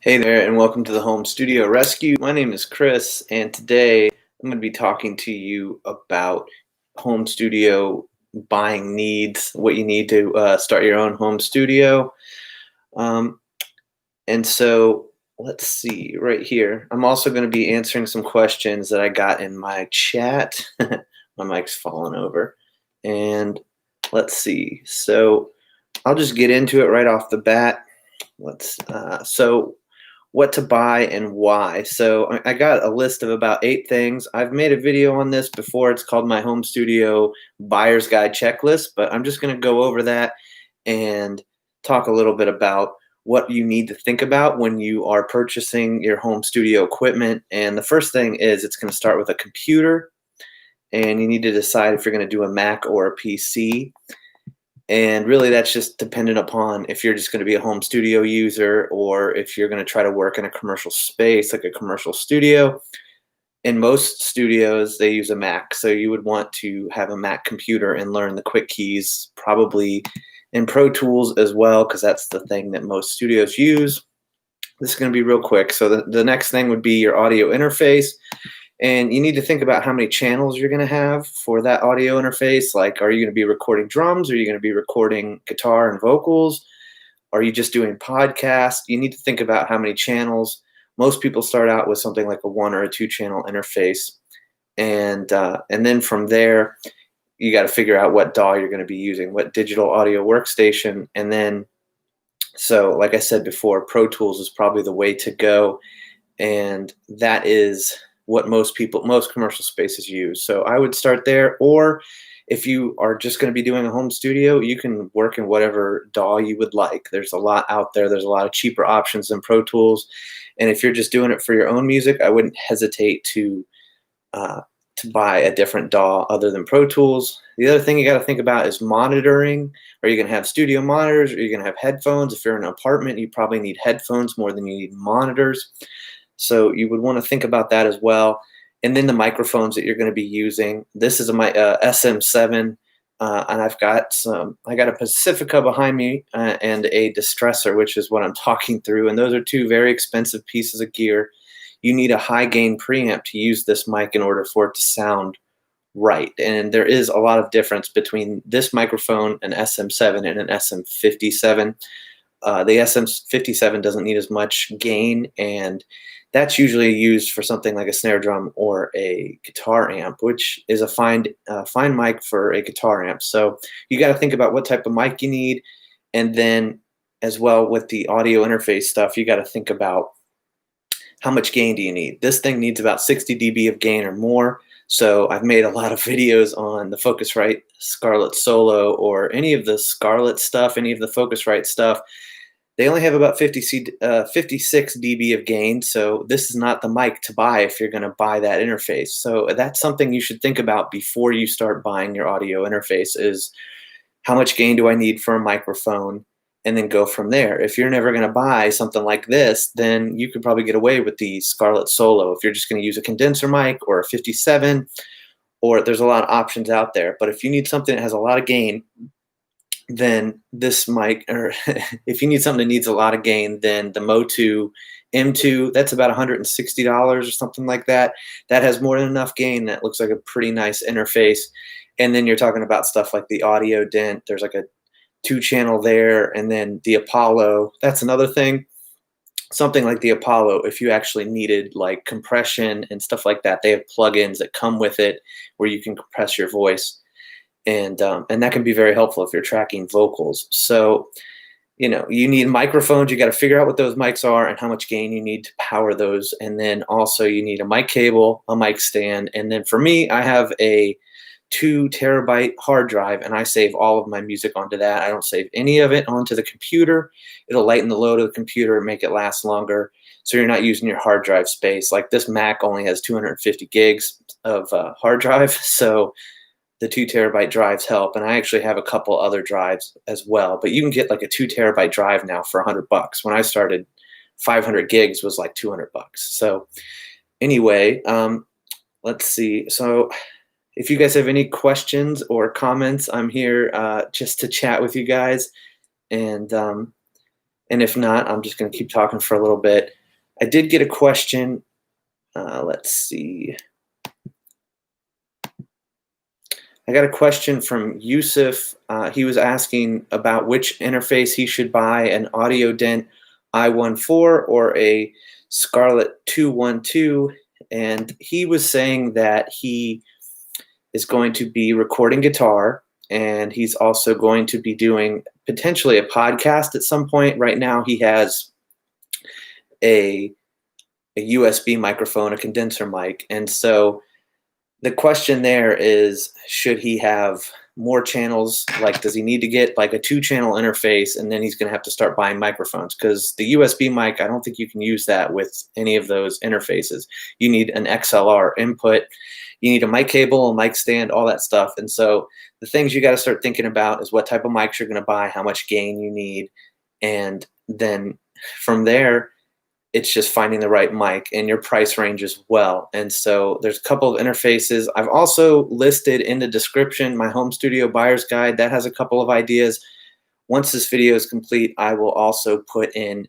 Hey there, and welcome to the Home Studio Rescue. My name is Chris, and today I'm going to be talking to you about home studio buying needs, what you need to start your own home studio. Um, and so let's see right here. I'm also going to be answering some questions that I got in my chat. My mic's falling over. And let's see. So I'll just get into it right off the bat. So what to buy and why. So I got a list of about 8 things. I've made a video on this before. It's called my home studio buyer's guide checklist, but I'm just going to go over that and talk a little bit about what you need to think about when you are purchasing your home studio equipment. And the first thing is it's going to start with a computer, and you need to decide if you're going to do a Mac or a PC. And really, that's just dependent upon if you're just going to be a home studio user or if you're going to try to work in a commercial space, like a commercial studio. In most studios, they use a Mac. So you would want to have a Mac computer and learn the quick keys, probably in Pro Tools as well, because that's the thing that most studios use. This is going to be real quick. So the next thing would be your audio interface. And you need to think about how many channels you're going to have for that audio interface. Like, are you going to be recording drums? Are you going to be recording guitar and vocals? Are you just doing podcasts? You need to think about how many channels. Most people start out with something like a 1 or a 2 channel interface. And then from there, you got to figure out what DAW you're going to be using, what digital audio workstation. And then, so like I said before, Pro Tools is probably the way to go. And that is what most commercial spaces use. So I would start there. Or if you are just going to be doing a home studio, you can work in whatever DAW you would like. There's a lot out there. There's a lot of cheaper options than Pro Tools. And if you're just doing it for your own music, I wouldn't hesitate to buy a different DAW other than Pro Tools. The other thing you got to think about is monitoring. Are you going to have studio monitors? Are you going to have headphones? If you're in an apartment, you probably need headphones more than you need monitors. So you would want to think about that as well. And then the microphones that you're going to be using. This is my SM7, and I got a Pacifica behind me and a Distressor, which is what I'm talking through. And those are 2 very expensive pieces of gear. You need a high gain preamp to use this mic in order for it to sound right. And there is a lot of difference between this microphone, an SM7, and an SM57. The SM57 doesn't need as much gain, and that's usually used for something like a snare drum or a guitar amp, which is a fine mic for a guitar amp. So you got to think about what type of mic you need, and then as well with the audio interface stuff, you got to think about how much gain do you need. This thing needs about 60 dB of gain or more. So I've made a lot of videos on the Focusrite Scarlett Solo or any of the Scarlett stuff, any of the Focusrite stuff. They only have about 56 dB of gain, so this is not the mic to buy if you're going to buy that interface. So that's something you should think about before you start buying your audio interface is how much gain do I need for a microphone, and then go from there. If you're never going to buy something like this, then you could probably get away with the Scarlett Solo if you're just going to use a condenser mic or a 57, or there's a lot of options out there. But if you need something that has a lot of gain, then this mic, or if you need something that needs a lot of gain, then the Motu M2, that's about $160 or something like that. That has more than enough gain. That looks like a pretty nice interface. And then you're talking about stuff like the Audio Dent. There's like a 2 channel there. And then the Apollo, that's another thing. Something like the Apollo, if you actually needed like compression and stuff like that, they have plugins that come with it where you can compress your voice. And that can be very helpful if you're tracking vocals. So, you need microphones. You got to figure out what those mics are and how much gain you need to power those. And then also you need a mic cable, a mic stand. And then for me, I have a 2 terabyte hard drive, and I save all of my music onto that. I don't save any of it onto the computer. It'll lighten the load of the computer and make it last longer. So you're not using your hard drive space. Like this Mac only has 250 gigs of hard drive. So the 2 terabyte drives help. And I actually have a couple other drives as well, but you can get like a 2 terabyte drive now for $100. When I started, 500 gigs was like $200. So anyway, let's see. So if you guys have any questions or comments, I'm here just to chat with you guys. And And if not, I'm just going to keep talking for a little bit. I did get a question. Let's see. I got a question from Yusuf. He was asking about which interface he should buy, an AudioDent i14 or a Scarlett 212. And he was saying that he is going to be recording guitar, and he's also going to be doing potentially a podcast at some point. Right now he has a USB microphone, a condenser mic. And so the question there is, should he have more channels? Like, does he need to get like a 2-channel interface, and then he's going to have to start buying microphones? Because the USB mic, I don't think you can use that with any of those interfaces. You need an XLR input. You need a mic cable, a mic stand, all that stuff. And so the things you got to start thinking about is what type of mics you're going to buy, how much gain you need. And then from there, it's just finding the right mic and your price range as well. And so there's a couple of interfaces. I've also listed in the description my home studio buyer's guide. That has a couple of ideas. Once this video is complete, I will also put in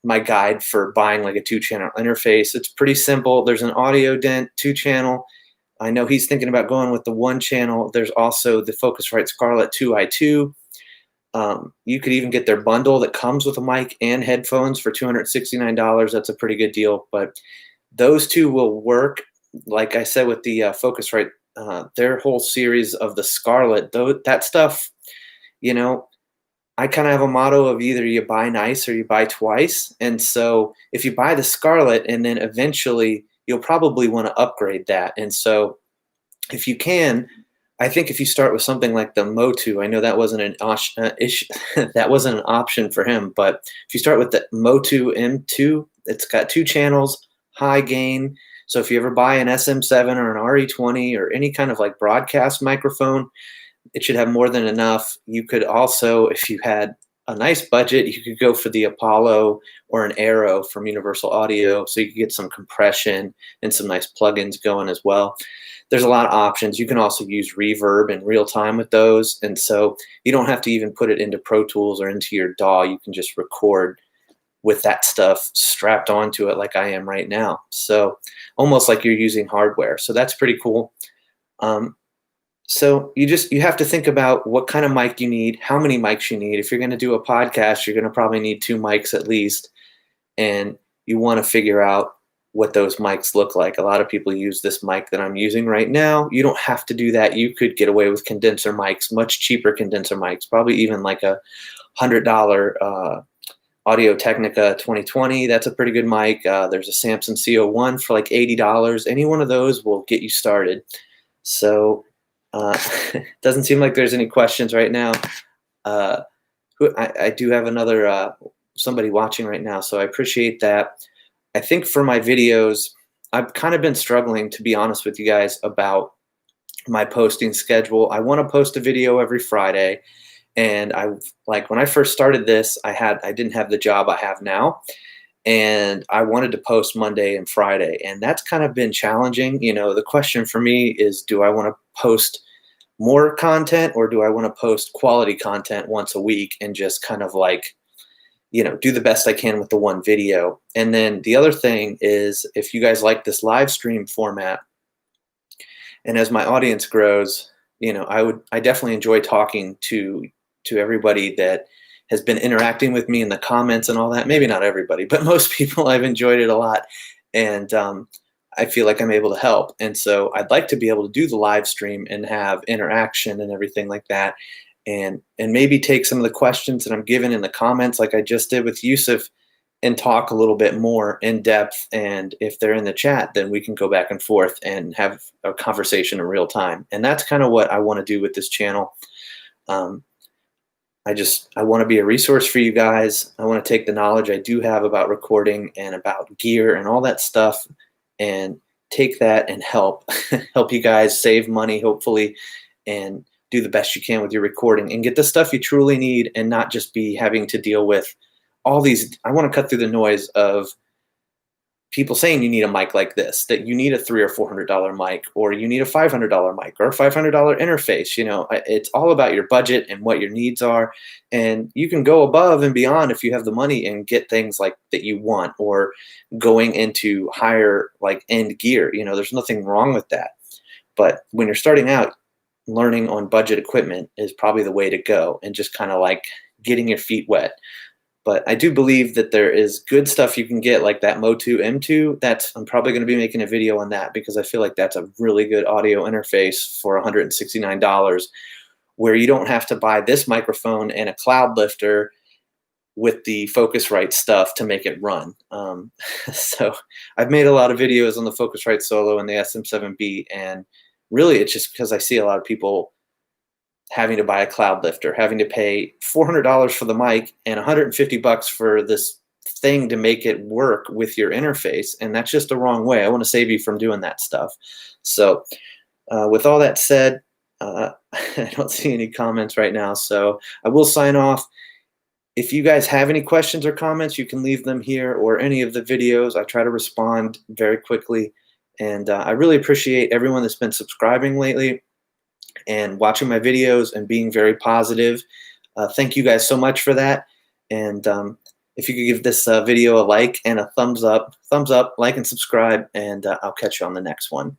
my guide for buying like a 2-channel interface. It's pretty simple. There's an AudioDent 2-channel. I know he's thinking about going with the 1-channel. There's also the Focusrite Scarlett 2i2. You could even get their bundle that comes with a mic and headphones for $269. That's a pretty good deal. But those two will work. Like I said with the Focusrite, their whole series of the Scarlett, that stuff, you know, I kind of have a motto of either you buy nice or you buy twice. And so if you buy the Scarlett, and then eventually you'll probably want to upgrade that. And so if you can, I think if you start with something like the Motu, I know that wasn't an that wasn't an option for him, but if you start with the Motu M2, it's got 2 channels, high gain. So if you ever buy an SM7 or an RE20 or any kind of like broadcast microphone, it should have more than enough. You could also, if you had a nice budget, you could go for the Apollo or an Aero from Universal Audio, so you could get some compression and some nice plugins going as well. There's a lot of options. You can also use reverb in real time with those. And so you don't have to even put it into Pro Tools or into your DAW. You can just record with that stuff strapped onto it like I am right now. So almost like you're using hardware. So that's pretty cool. So you have to think about what kind of mic you need, how many mics you need. If you're going to do a podcast, you're going to probably need 2 mics at least. And you want to figure out what those mics look like. A lot of people use this mic that I'm using right now. You don't have to do that. You could get away with condenser mics, much cheaper condenser mics, probably even like a $100 Audio-Technica 2020. That's a pretty good mic. There's a Samson CO1 for like $80. Any one of those will get you started. So doesn't seem like there's any questions right now. I do have another somebody watching right now, so I appreciate that. I think for my videos, I've kind of been struggling, to be honest with you guys, about my posting schedule. I want to post a video every Friday, and when I first started this, I didn't have the job I have now, and I wanted to post Monday and Friday, and that's kind of been challenging. You know, the question for me is, do I want to post more content, or do I want to post quality content once a week and just kind of like, you know, do the best I can with the one video? And then the other thing is, if you guys like this live stream format, and as my audience grows, you know, I definitely enjoy talking to everybody that has been interacting with me in the comments and all that. Maybe not everybody, but most people. I've enjoyed it a lot, and I feel like I'm able to help. And so I'd like to be able to do the live stream and have interaction and everything like that. And maybe take some of the questions that I'm given in the comments, like I just did with Yusuf, and talk a little bit more in depth. And if they're in the chat, then we can go back and forth and have a conversation in real time. And that's kind of what I want to do with this channel. I want to be a resource for you guys. I want to take the knowledge I do have about recording and about gear and all that stuff, and take that and help you guys save money, hopefully, and do the best you can with your recording and get the stuff you truly need, and not just be having to deal with all these. I want to cut through the noise of people saying you need a mic like this, that you need a $300 or $400 mic, or you need a $500 mic or a $500 interface. It's all about your budget and what your needs are. And you can go above and beyond if you have the money and get things like that you want, or going into higher like end gear. There's nothing wrong with that. But when you're starting out, learning on budget equipment is probably the way to go, and just kind of like getting your feet wet. But I do believe that there is good stuff you can get, like that Motu M2. I'm probably going to be making a video on that, because I feel like that's a really good audio interface for $169, where you don't have to buy this microphone and a cloud lifter with the Focusrite stuff to make it run. So I've made a lot of videos on the Focusrite Solo and the SM7B, and really it's just because I see a lot of people having to buy a cloud lifter, having to pay $400 for the mic and $150 for this thing to make it work with your interface. And that's just the wrong way. I want to save you from doing that stuff. So with all that said, I don't see any comments right now, so I will sign off. If you guys have any questions or comments, you can leave them here or any of the videos. I try to respond very quickly. And I really appreciate everyone that's been subscribing lately and watching my videos and being very positive. Thank you guys so much for that. And if you could give this video a like and a thumbs up, like and subscribe, and I'll catch you on the next one.